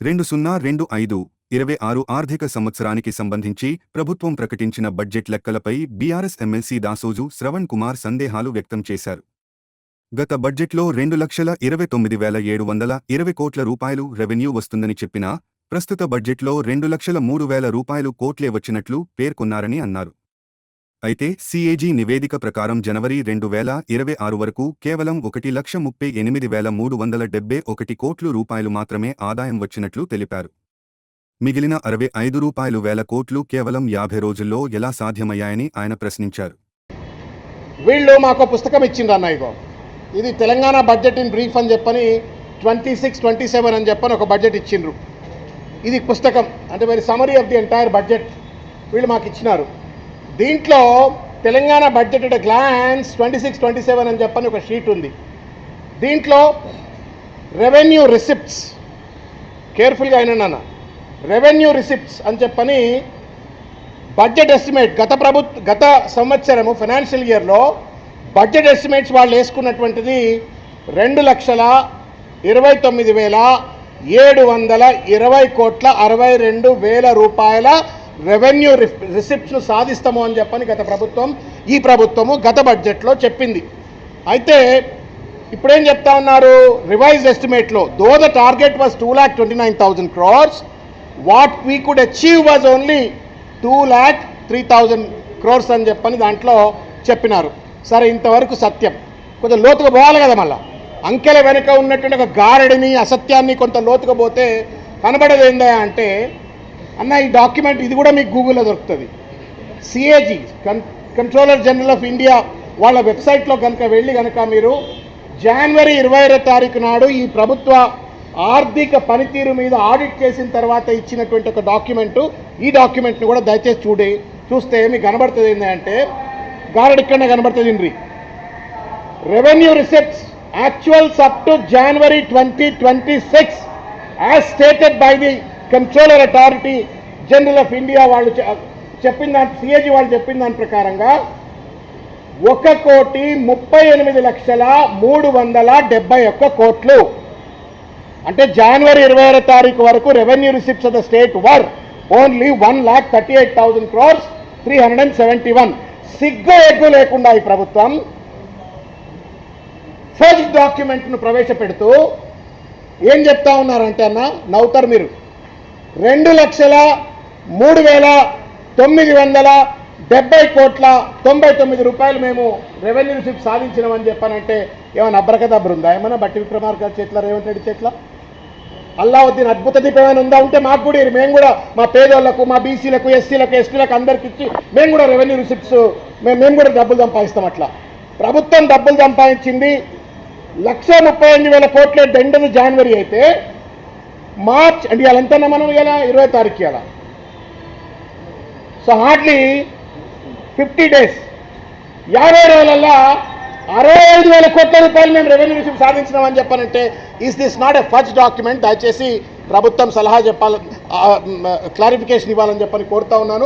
2025-26 ఆర్థిక సంవత్సరానికి సంబంధించి ప్రభుత్వం ప్రకటించిన బడ్జెట్ లెక్కలపై బీఆర్ఎస్ ఎమ్మెల్సీ దాసోజు శ్రవణ్ కుమార్ సందేహాలు వ్యక్తం చేశారు. గత బడ్జెట్లో 2,29,720 కోట్ల రూపాయలు రెవెన్యూ వస్తుందని చెప్పినా ప్రస్తుత బడ్జెట్లో 2,03,000 కోట్లే వచ్చినట్లు పేర్కొన్నారని అన్నారు. అయితే సీఏజీ నివేదిక ప్రకారం జనవరి 2026 వరకు కేవలం 1,38,371 కోట్ల రూపాయలు మాత్రమే ఆదాయం వచ్చినట్లు తెలిపారు. మిగిలిన 65,000 కోట్లు కేవలం 50 రోజుల్లో ఎలా సాధ్యమయ్యాయని ఆయన ప్రశ్నించారు. వీళ్ళు మాకు పుస్తకం ఇచ్చిండ్రు అన్న, ఇది తెలంగాణ బడ్జెట్ ఇన్ బ్రీఫ్ అని చెప్పని 26-27 అని చెప్పని ఒక బడ్జెట్ ఇచ్చిండ్రు. ఇది పుస్తకం అంటే మరి summary of the entire budget వీళ్ళు మాకు ఇచ్చినారు. దీంట్లో తెలంగాణ బడ్జెట్ అట్ గ్లాన్స్ 26-27 అని చెప్పని ఒక షీట్ ఉంది. దీంట్లో రెవెన్యూ రిసిప్ట్స్ కేర్ఫుల్గా అయినా రెవెన్యూ రిసిప్ట్స్ అని చెప్పని బడ్జెట్ ఎస్టిమేట్ గత సంవత్సరము ఫైనాన్షియల్ ఇయర్లో బడ్జెట్ ఎస్టిమేట్స్ వాళ్ళు వేసుకున్నటువంటిది 2,29,720 కోట్ల 62,000 రూపాయల రెవెన్యూ రిసిప్ట్స్ను సాధిస్తాము అని చెప్పని ఈ ప్రభుత్వము గత బడ్జెట్లో చెప్పింది. అయితే ఇప్పుడేం చెప్తా ఉన్నారు, రివైజ్డ్ ఎస్టిమేట్లో though the target was 2,29,000 crores, what we could achieve was only 2,03,000 crores అని చెప్పని దాంట్లో చెప్పినారు. సరే, ఇంతవరకు సత్యం. కొంచెం లోతుగా పోవాలి కదా, మళ్ళీ అంకెల వెనుక ఉన్నటువంటి ఒక గారడిని అసత్యాన్ని కొంత లోతుగా పోతే కనబడేది ఏందా అంటే అన్న, ఈ డాక్యుమెంట్ ఇది కూడా మీకు గూగుల్లో దొరుకుతుంది. CAG controller general of India వాళ్ళ వెబ్సైట్లో కనుక వెళ్ళి కనుక మీరు జనవరి 20వ తారీఖు నాడు ఈ ప్రభుత్వ ఆర్థిక పనితీరు మీద ఆడిట్ చేసిన తర్వాత ఇచ్చినటువంటి ఒక డాక్యుమెంటు, ఈ డాక్యుమెంట్ని కూడా దయచేసి చూస్తే మీకు కనబడుతుంది ఏంటంటే గారడి ఇక్కడనే కనబడుతుంది. Revenue receipts actuals up to January 2026 as stated by the controller authority general of India వాళ్ళు చెప్పిన దాని సిఏజీ వాళ్ళు చెప్పిన దాని ప్రకారంగా 1,38,371 కోట్లు. అంటే జనవరి 20వ తారీఖు వరకు revenue receipts of the state were only 1,38,000 crores 371. సిగ్గు ఎగ్గు లేకుండా ఈ ప్రభుత్వం ఫస్ట్ డాక్యుమెంట్ను ప్రవేశపెడుతూ ఏం చెప్తా ఉన్నారంటే అన్న, నవ్వుతారు మీరు, 2,03,970 కోట్ల 99 రూపాయలు మేము రెవెన్యూ రిసిప్ట్ సాధించినామని చెప్పానంటే ఏమైనా అబ్రకదబ్ర ఉందా? ఏమన్నా బట్టి విక్రమార్క చేట్ల, రేవంత్ రెడ్డి చేట్ల, అల్లావుద్దీన్ అద్భుత దీపం ఏమైనా ఉందా? ఉంటే మాకు కూడా మేము కూడా మా పేదోళ్లకు, మా బీసీలకు, ఎస్సీలకు, ఎస్టీలకు అందరికి ఇచ్చి మేము కూడా రెవెన్యూ రిసిప్ట్స్ మేము కూడా డబ్బులు సంపాదిస్తాం. అట్లా ప్రభుత్వం డబ్బులు సంపాదించింది 1,38,000 కోట్ల దండలు జనవరి అయితే మార్చ్ అంటే ఇవాళ ఎంతన్నా మనం ఇలా 20వ తారీఖు ఇలా. సో హార్డ్లీ 50 days 50 రోజులల్లో 65,000 కోట్ల రూపాయలు మేము రెవెన్యూ రిసిప్ట్ సాధించినామని చెప్పానంటే is this not a first document? దయచేసి ప్రభుత్వం సలహా చెప్పాలి, క్లారిఫికేషన్ ఇవ్వాలని చెప్పని కోరుతా ఉన్నాను.